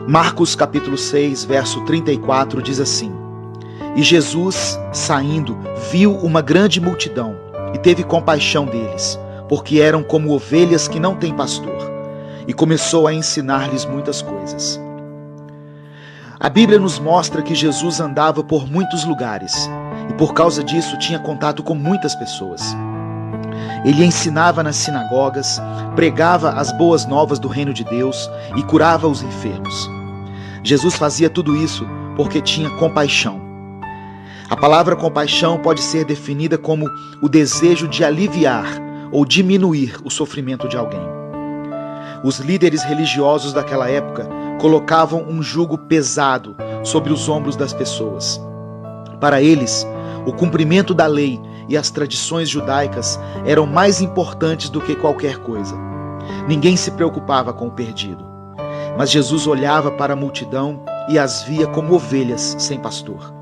Marcos capítulo 6, verso 34 diz assim: E Jesus, saindo, viu uma grande multidão e teve compaixão deles, porque eram como ovelhas que não têm pastor, e começou a ensinar-lhes muitas coisas. A Bíblia nos mostra que Jesus andava por muitos lugares e por causa disso tinha contato com muitas pessoas. Ele ensinava nas sinagogas, pregava as boas novas do reino de Deus e curava os enfermos. Jesus fazia tudo isso porque tinha compaixão. A palavra compaixão pode ser definida como o desejo de aliviar ou diminuir o sofrimento de alguém. Os líderes religiosos daquela época colocavam um jugo pesado sobre os ombros das pessoas. Para eles, o cumprimento da lei e as tradições judaicas eram mais importantes do que qualquer coisa. Ninguém se preocupava com o perdido. Mas Jesus olhava para a multidão e as via como ovelhas sem pastor.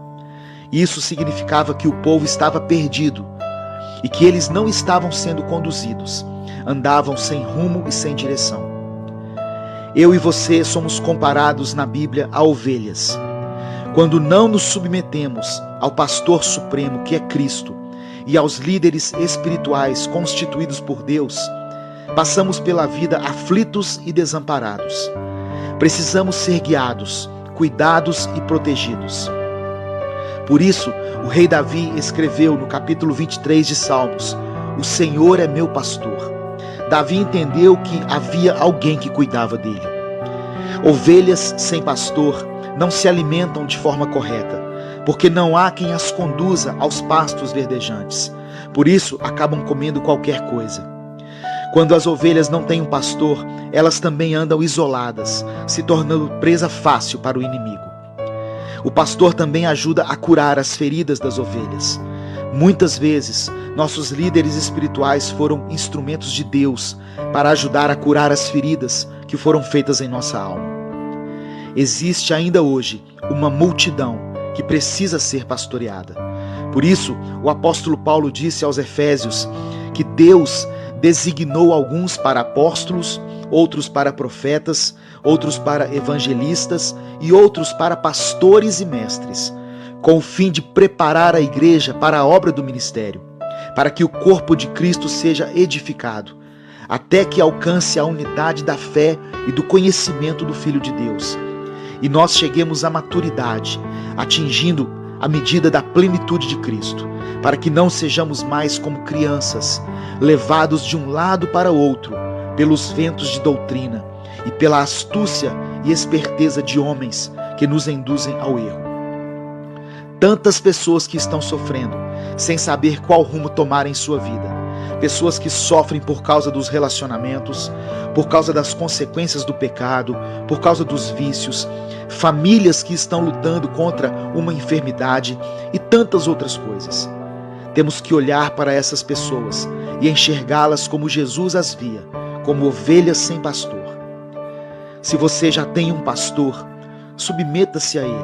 Isso significava que o povo estava perdido e que eles não estavam sendo conduzidos, andavam sem rumo e sem direção. Eu e você somos comparados na Bíblia a ovelhas. Quando não nos submetemos ao pastor supremo, que é Cristo, e aos líderes espirituais constituídos por Deus, passamos pela vida aflitos e desamparados. Precisamos ser guiados, cuidados e protegidos. Por isso, o rei Davi escreveu no capítulo 23 de Salmos: O Senhor é meu pastor. Davi entendeu que havia alguém que cuidava dele. Ovelhas sem pastor não se alimentam de forma correta, porque não há quem as conduza aos pastos verdejantes. Por isso, acabam comendo qualquer coisa. Quando as ovelhas não têm um pastor, elas também andam isoladas, se tornando presa fácil para o inimigo. O pastor também ajuda a curar as feridas das ovelhas. Muitas vezes, nossos líderes espirituais foram instrumentos de Deus para ajudar a curar as feridas que foram feitas em nossa alma. Existe ainda hoje uma multidão que precisa ser pastoreada. Por isso, o apóstolo Paulo disse aos Efésios que Deus designou alguns para apóstolos, outros para profetas, outros para evangelistas e outros para pastores e mestres, com o fim de preparar a igreja para a obra do ministério, para que o corpo de Cristo seja edificado, até que alcance a unidade da fé e do conhecimento do Filho de Deus, e nós cheguemos à maturidade, atingindo a medida da plenitude de Cristo, para que não sejamos mais como crianças, levados de um lado para outro pelos ventos de doutrina e pela astúcia e esperteza de homens que nos induzem ao erro. Tantas pessoas que estão sofrendo, sem saber qual rumo tomar em sua vida. Pessoas que sofrem por causa dos relacionamentos, por causa das consequências do pecado, por causa dos vícios, famílias que estão lutando contra uma enfermidade e tantas outras coisas. Temos que olhar para essas pessoas e enxergá-las como Jesus as via, como ovelhas sem pastor. Se você já tem um pastor, submeta-se a ele.